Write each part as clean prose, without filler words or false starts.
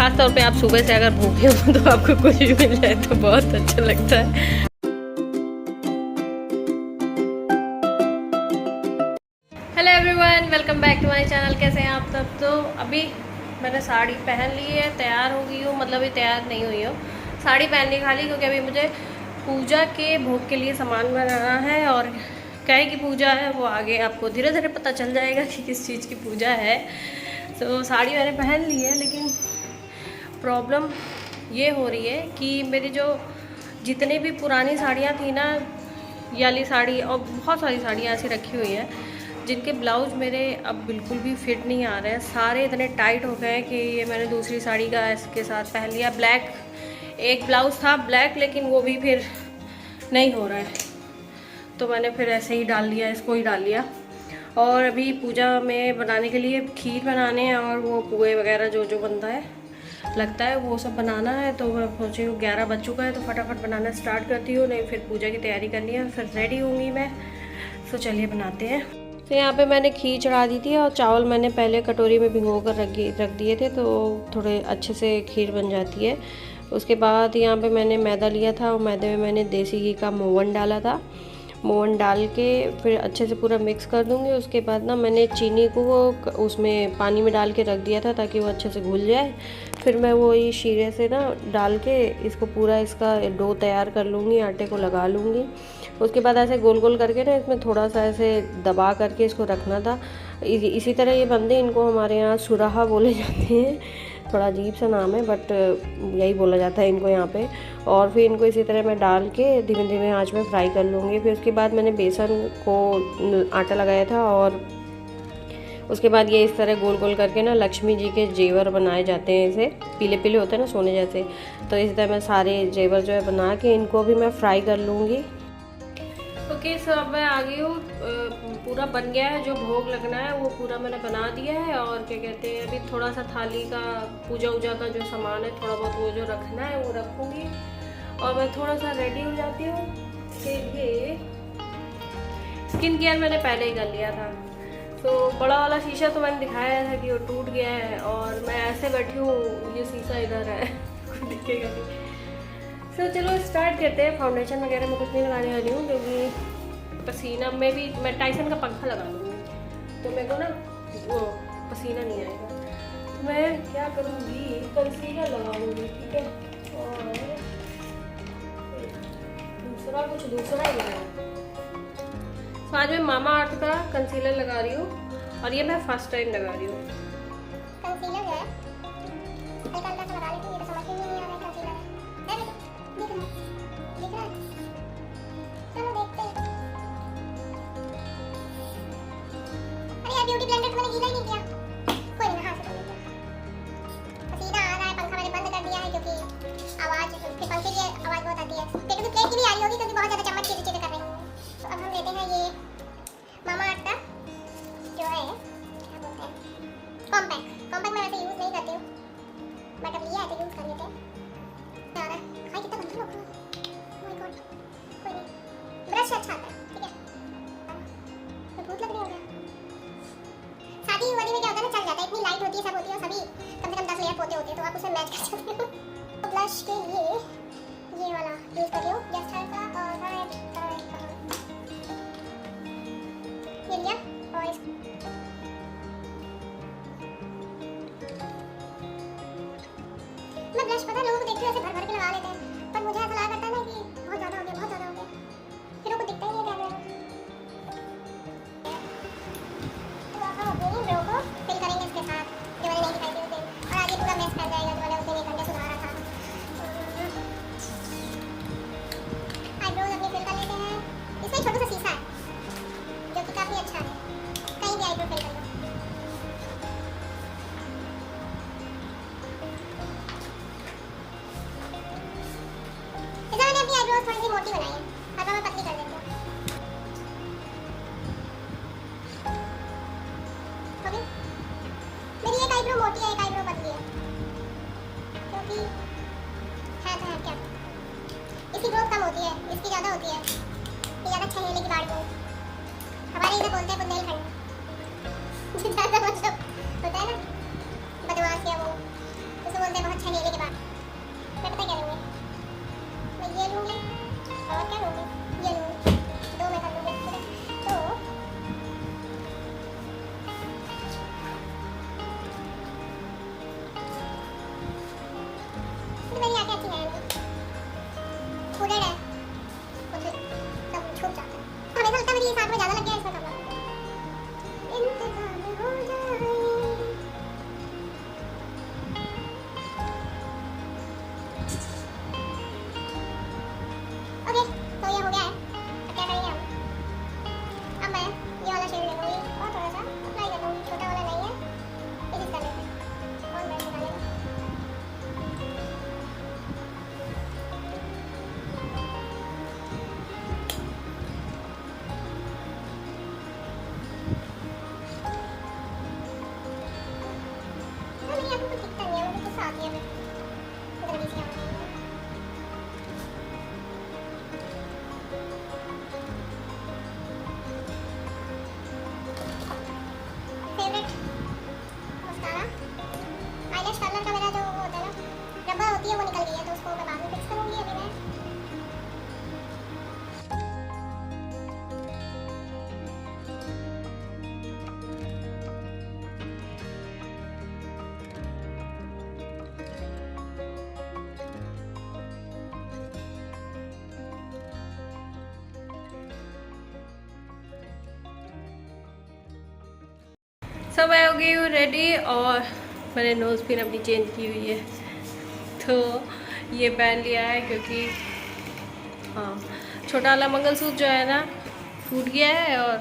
ख़ास तौर पे आप सुबह से अगर भूखे हो तो आपको कुछ भी मिल जाए तो बहुत अच्छा लगता है। Hello everyone, welcome back to my channel. कैसे हैं आप सब? तो अभी मैंने साड़ी पहन ली है, तैयार हो गई हूँ, मतलब अभी तैयार नहीं हुई हूँ, साड़ी पहन ली खाली, क्योंकि अभी मुझे पूजा के भोग के लिए सामान बनाना है। और क्या की पूजा है वो आगे आपको धीरे धीरे पता चल जाएगा कि किस चीज़ की पूजा है। तो साड़ी मैंने पहन ली है, लेकिन प्रॉब्लम ये हो रही है कि मेरी जो जितनी भी पुरानी साड़ियाँ थी ना, ये वाली साड़ी और बहुत सारी साड़ियाँ ऐसी रखी हुई हैं जिनके ब्लाउज मेरे अब बिल्कुल भी फिट नहीं आ रहे हैं। सारे इतने टाइट हो गए हैं कि ये मैंने दूसरी साड़ी का इसके साथ पहन लिया। ब्लैक एक ब्लाउज था ब्लैक, लेकिन वो भी फिर नहीं हो रहा है, तो मैंने फिर ऐसे ही डाल लिया, इसको ही डाल लिया। और अभी पूजा में बनाने के लिए खीर बनाने हैं और वो पुए वगैरह जो जो बनता है लगता है वो सब बनाना है। तो मैं सोची हूँ 11 बज चुका है तो फटाफट बनाना स्टार्ट करती हूँ, नहीं फिर पूजा की तैयारी करनी है, फिर रेडी होंगी मैं। तो चलिए बनाते हैं। तो यहाँ पे मैंने खीर चढ़ा दी थी और चावल मैंने पहले कटोरी में भिगो कर रख दिए थे, तो थोड़े अच्छे से खीर बन जाती है। उसके बाद यहाँ पे मैंने मैदा लिया था और मैदे में मैंने देसी घी का मोवन डाला था। मोवन डाल के फिर अच्छे से पूरा मिक्स कर दूँगी। उसके बाद ना मैंने चीनी को उसमें पानी में डाल के रख दिया था ताकि वो अच्छे से घुल जाए। फिर मैं वही शीरे से ना डाल के इसको पूरा इसका डो तैयार कर लूँगी, आटे को लगा लूँगी। उसके बाद ऐसे गोल गोल करके ना इसमें थोड़ा सा ऐसे दबा करके इसको रखना था। इसी तरह ये बनते हैं, इनको हमारे यहाँ सुराहा बोले जाते हैं, थोड़ा अजीब सा नाम है बट यही बोला जाता है इनको यहाँ पे। और फिर इनको इसी तरह मैं डाल के धीमे धीमे आंच में फ्राई कर लूँगी। फिर उसके बाद मैंने बेसन को आटा लगाया था और उसके बाद ये इस तरह गोल गोल करके ना लक्ष्मी जी के जेवर बनाए जाते हैं, इसे पीले पीले होते हैं ना सोने जैसे। तो इसी तरह मैं सारे जेवर जो है बना के इनको भी मैं फ्राई कर लूँगी। ओके, सो अब मैं आ गई हूँ, पूरा बन गया है। जो भोग लगना है वो पूरा मैंने बना दिया है। और क्या कहते हैं, अभी थोड़ा सा थाली का पूजा वूजा का जो सामान है थोड़ा बहुत वो जो रखना है वो रखूँगी। और मैं थोड़ा सा रेडी हो जाती हूँ। फिर ये स्किन केयर मैंने पहले ही कर लिया था, तो बड़ा वाला शीशा तो मैंने दिखाया था कि वो टूट गया है और मैं ऐसे बैठी हूँ, ये शीशा इधर है कोई दिखेगा नहीं। तो चलो स्टार्ट करते हैं। फाउंडेशन वगैरह मैं कुछ नहीं लगाने वाली हूँ, क्योंकि पसीना में भी मैं टाइसन का पंखा लगा लूँगी तो मेरे को ना वो पसीना नहीं आएगा। तो मैं क्या करूँगी, कंसीलर लगाऊंगी, ठीक है। और दूसरा ही लगाऊंगी। तो आज मैं मामा अर्थ का कंसीलर लगा रही हूँ और ये मैं फर्स्ट टाइम लगा रही हूँ। कंसीलर जो है हल्का हल्का सा लगा लेती हूँ, ये तो समझ में नहीं आ रहा है कंसीलर है। दिख रहा है? चलो देखते हैं। अरे यार ब्यूटी ब्लेंडर तो मैंने गीला ही नहीं किया। कोई नहीं, हाथ से कर लेते हैं। पसीना आ रहा है, पंखा मैंने बंद कर दिया है क्योंकि आवाज़, फिर पंखे की आवाज़ बहुत आती है। पेट की प्लेट की भी आ रही होगी क्योंकि बहुत ज़्यादा चम्मच चीज़ें चीज़ें कर रही हूँ। तो अब हम लेते हैं ये मामा अर्थ का जो है क्या बोलते हैं, कॉम्पैक्ट। कॉम्पैक्ट मैं वैसे यूज़ नहीं करती हूँ बट अब लिया है तो यूज़ कर लेते हैं। क्या रहा है? हाय कितना गंदा लग रहा है। Oh my God. कोई नहीं, ब्रश अच्छा आता है, ठीक है। तो भूत लग रही है। शादी वादी में क्या होता है ना, चल जाता है, इतनी लाइट होती है, सब होती है और सभी कम से कम 10 लेयर पोते होते हैं तो आप उसे मैच कर सकते हो। तो ब्लश के लिए ये वाला यूज़ कर रही हूँ, जस्ट हल्का और ये लिया। और मैं ब्लश पता है लोगों को देखती हूँ ऐसे भर भर के लगा लेते हैं, पर मुझे ऐसा लगा करता है ना कि बहुत ज़्यादा हो गया, बहुत ज़्यादा हो गया, फिर उनको दिखता ही नहीं है कैमरे में। तो अब हम अपनी ब्रो को फिल करेंगे इसके साथ, जो मैंने नहीं दिखाई थी उस दिन, और आगे पूरा मैच कर जाएगा जो मैंने उस दिन 1 घंटे सुधारा था। आईब्रोज अपनी फिल कर लेते हैं। इसमें एक छोटा सा शीशा है जो कि काफ़ी अच्छा है, कहीं भी आईब्रो फिल कर लो। Favourite mascara. आईलैश कर्लर का मेरा जो वो होता है ना, रबर होती है, वो निकल गई है, तो उसको मैं बाद में फिक्स करूँगी। अभी मैं सब मैं हो गई हूँ रेडी और मैंने नोज़ पिन अपनी चेंज की हुई है। तो ये पहन लिया है क्योंकि हाँ, छोटा वाला मंगलसूत्र जो है ना टूट गया है और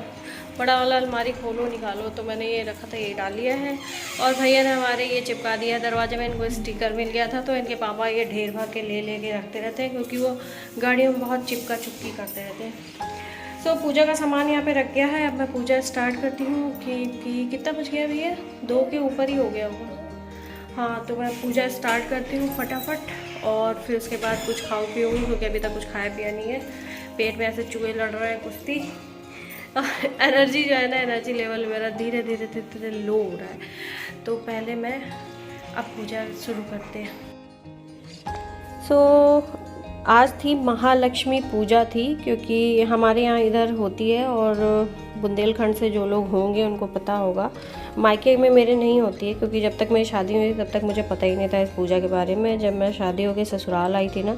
बड़ा वाला अलमारी खोलो निकालो, तो मैंने ये रखा था, ये डाल लिया है। और भैया ने हमारे ये चिपका दिया है दरवाजे में। इनको स्टिकर मिल गया था तो इनके पापा ये ढेर भर के ले के रखते रहते हैं क्योंकि वो गाड़ियों में बहुत चिपका चुपकी करते रहते हैं। सो पूजा का सामान यहाँ पे रख गया है। अब मैं पूजा स्टार्ट करती हूँ कि कितना बज गया भैया, 2 के ऊपर ही हो गया होगा। हाँ, तो मैं पूजा स्टार्ट करती हूँ फटाफट और फिर उसके बाद कुछ खाऊँ पीऊँगी क्योंकि अभी तक कुछ खाया पिया नहीं है। पेट में ऐसे चूहे लड़ रहे हैं कुश्ती। और एनर्जी जो है ना, एनर्जी लेवल मेरा धीरे धीरे लो हो रहा है। तो पहले मैं अब पूजा शुरू करते हैं। आज थी महालक्ष्मी पूजा थी क्योंकि हमारे यहाँ इधर होती है और बुंदेलखंड से जो लोग होंगे उनको पता होगा। मायके में मेरे नहीं होती है क्योंकि जब तक मेरी शादी हुई तब तक मुझे पता ही नहीं था इस पूजा के बारे में। जब मैं शादी होकर ससुराल आई थी ना,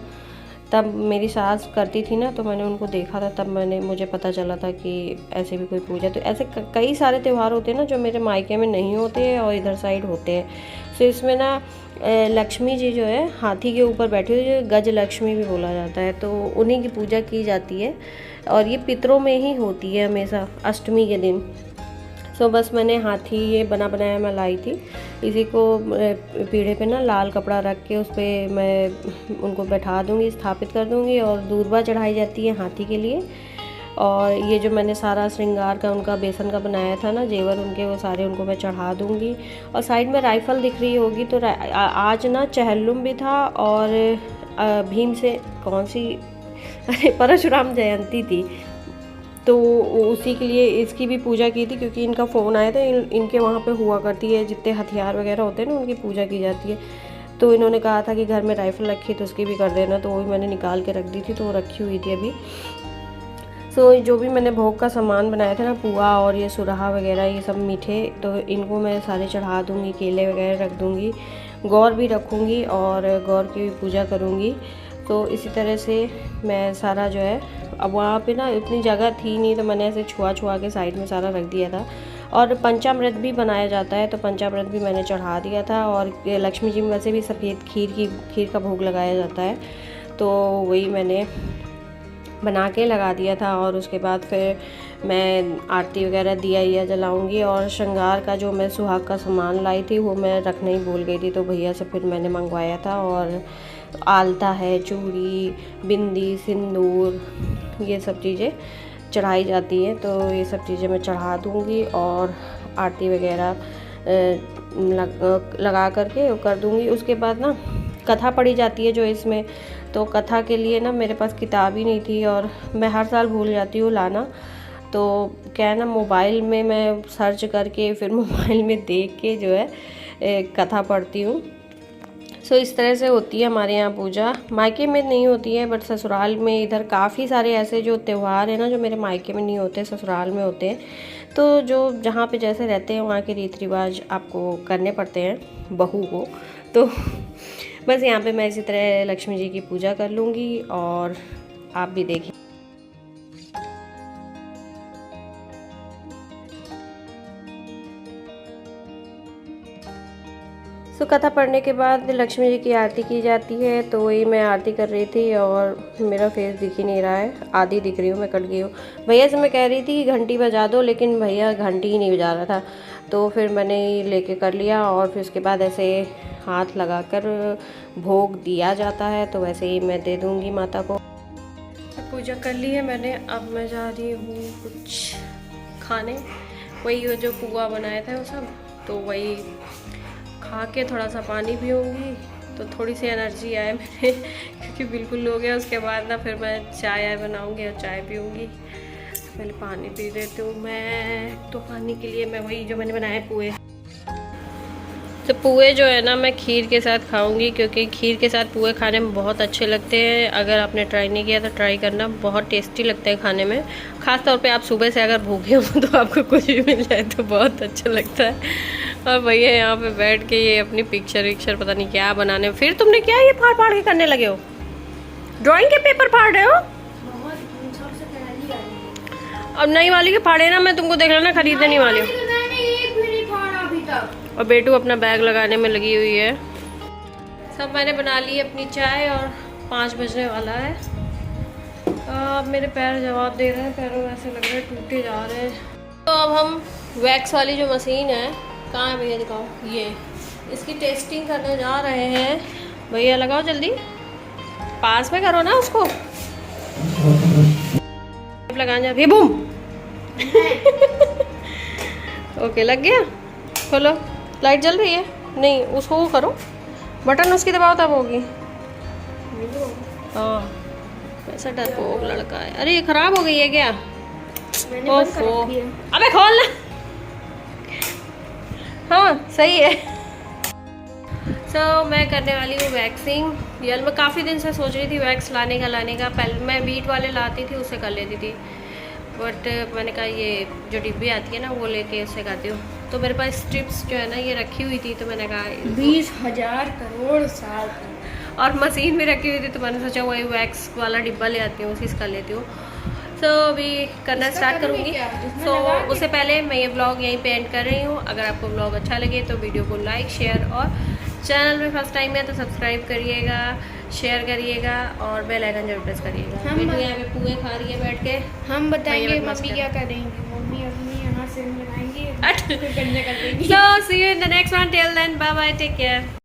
तब मेरी सास करती थी ना, तो मैंने उनको देखा था, तब मुझे पता चला था कि ऐसे भी कोई पूजा। तो ऐसे कई सारे त्यौहार होते हैं ना जो मेरे मायके में नहीं होते हैं और इधर साइड होते हैं। तो इसमें ना लक्ष्मी जी जो है हाथी के ऊपर बैठी हुई, जो गज लक्ष्मी भी बोला जाता है, तो उन्हीं की पूजा की जाती है और ये पितरों में ही होती है हमेशा अष्टमी के दिन। सो बस मैंने हाथी ये बना बनाया मैं लाई थी। इसी को पीढ़े पे ना लाल कपड़ा रख के उस पर मैं उनको बैठा दूँगी, स्थापित कर दूँगी और दूर्वा चढ़ाई जाती है हाथी के लिए। और ये जो मैंने सारा श्रृंगार का उनका बेसन का बनाया था ना जेवर उनके, वो सारे उनको मैं चढ़ा दूँगी। और साइड में राइफ़ल दिख रही होगी, तो आज ना चहल्लुम भी था और भीम से कौन सी अरे परशुराम जयंती थी, तो उसी के लिए इसकी भी पूजा की थी क्योंकि इनका फ़ोन आया था। इनके वहाँ पे हुआ करती है, जितने हथियार वगैरह होते हैं ना उनकी पूजा की जाती है। तो इन्होंने कहा था कि घर में राइफ़ल रखी तो उसकी भी कर देना, तो वो भी मैंने निकाल के रख दी थी, तो वो रखी हुई थी अभी। सो जो भी मैंने भोग का सामान बनाया था ना, पुआ और ये सुरहा वगैरह ये सब मीठे, तो इनको मैं सारे चढ़ा दूँगी, केले वगैरह रख दूँगी, गौर भी रखूँगी और गौर की भी पूजा करूँगी। तो इसी तरह से मैं सारा जो है, अब वहाँ पे ना इतनी जगह थी नहीं तो मैंने ऐसे छुआ के साइड में सारा रख दिया था। और पंचामृत भी बनाया जाता है, तो पंचामृत भी मैंने चढ़ा दिया था। और लक्ष्मी जी में वैसे भी सफ़ेद खीर का भोग लगाया जाता है, तो वही मैंने बना के लगा दिया था। और उसके बाद फिर मैं आरती वगैरह दिया जलाऊंगी। और श्रृंगार का जो मैं सुहाग का सामान लाई थी वो मैं रखना ही भूल गई थी, तो भैया से फिर मैंने मंगवाया था। और आलता है, चूड़ी, बिंदी, सिंदूर, ये सब चीज़ें चढ़ाई जाती हैं, तो ये सब चीज़ें मैं चढ़ा दूँगी और आरती वगैरह लगा करके कर दूँगी। उसके बाद ना कथा पढ़ी जाती है जो इसमें, तो कथा के लिए ना मेरे पास किताब ही नहीं थी और मैं हर साल भूल जाती हूँ लाना। तो क्या है ना, मोबाइल में मैं सर्च करके फिर मोबाइल में देख के जो है कथा पढ़ती हूँ। सो इस तरह से होती है हमारे यहाँ पूजा। मायके में नहीं होती है बट ससुराल में इधर काफ़ी सारे ऐसे जो त्यौहार हैं ना जो मेरे मायके में नहीं होते, ससुराल में होते हैं। तो जो जहाँ पे जैसे रहते हैं वहाँ के रीति रिवाज आपको करने पड़ते हैं बहू को। तो बस यहाँ पे मैं इसी तरह लक्ष्मी जी की पूजा कर लूँगी और आप भी देखिए। तो कथा पढ़ने के बाद लक्ष्मी जी की आरती की जाती है, तो वही मैं आरती कर रही थी और मेरा फेस दिख ही नहीं रहा है, आधी दिख रही हूँ, मैं कट गई हूँ। भैया से मैं कह रही थी कि घंटी बजा दो, लेकिन भैया घंटी ही नहीं बजा रहा था, तो फिर मैंने लेके कर लिया। और फिर उसके बाद ऐसे हाथ लगाकर भोग दिया जाता है, तो वैसे ही मैं दे दूँगी माता को। पूजा कर ली है मैंने, अब मैं जा रही हूँ कुछ खाने। वही जो पुआ बनाया था वो सब, तो वही खा के थोड़ा सा पानी पीऊँगी तो थोड़ी सी एनर्जी आए मेरे क्योंकि बिल्कुल लो गया। उसके बाद ना फिर मैं चाय बनाऊँगी और चाय पीऊँगी। पहले पानी पी लेती हूँ मैं। तो पानी के लिए मैं वही जो मैंने बनाया पुए। तो पुए जो है ना मैं खीर के साथ खाऊंगी, क्योंकि खीर के साथ पुए खाने में बहुत अच्छे लगते हैं। अगर आपने ट्राई नहीं किया तो ट्राई करना, बहुत टेस्टी लगता है खाने में। ख़ास तौर पे आप सुबह से अगर भूखे हो तो आपको कुछ भी मिल जाए तो बहुत अच्छा लगता है। और भैया यहाँ पे बैठ के ये अपनी पिक्चर विक्चर पता नहीं क्या बनाने। फिर तुमने क्या ये फाड़ फाड़ के करने लगे हो? ड्राइंग के पेपर फाड़ रहे हो? अब नई वाली के फाड़े ना, मैं तुमको देख लेना खरीदने वाली हूँ। और बेटू अपना बैग लगाने में लगी हुई है। सब मैंने बना ली अपनी चाय और 5 बजने वाला है। अब मेरे पैर जवाब दे रहे हैं, पैरों में ऐसे लग रहे हैं टूटे जा रहे हैं। तो अब हम वैक्स वाली जो मशीन है, कहाँ है भैया दिखाओ, ये इसकी टेस्टिंग करने जा रहे हैं। भैया लगाओ जल्दी, पास में करो ना उसको। लगाने जा, बूम। ओके लग गया। खोलो, लाइट जल रही है? नहीं, उसको वो करो, बटन उसकी दबाओ तब होगी। हाँ, ऐसा डरपोक लड़का है। अरे ये खराब हो गई है क्या? ओफो, अबे खोल ना। हाँ सही है। मैं करने वाली हूँ वैक्सिंग। यार मैं काफ़ी दिन से सोच रही थी वैक्स लाने का। पहले मैं बीट वाले लाती थी, उससे कर लेती थी, बट मैंने कहा ये जो डिब्बी आती है ना वो लेके उससे करती हूँ। तो मेरे पास स्ट्रिप्स जो है ना ये रखी हुई थी, तो मैंने कहा 20,000 करोड़ साल और मशीन भी रखी हुई थी, तो मैंने सोचा वही वैक्स वाला डिब्बा ले आती हूँ, उसी से कर लेती हूँ। अभी करना स्टार्ट करूँगी। उससे पहले मैं ये ब्लॉग यहीं पे एंड कर रही हूँ। अगर आपको ब्लॉग अच्छा लगे तो वीडियो को लाइक शेयर, और चैनल में फर्स्ट टाइम है तो सब्सक्राइब करिएगा, शेयर करिएगा और बेल आइकन जरूर प्रेस करिएगा। बेटू यहाँ पे पुए खा रही है बैठ के। हम बताएंगे मम्मी क्या करेंगी। मम्मी अपनी यहाँ से लगाएंगी, फिर गन्ने कर देंगी। So see you in the next one. Till then, bye bye. Take care.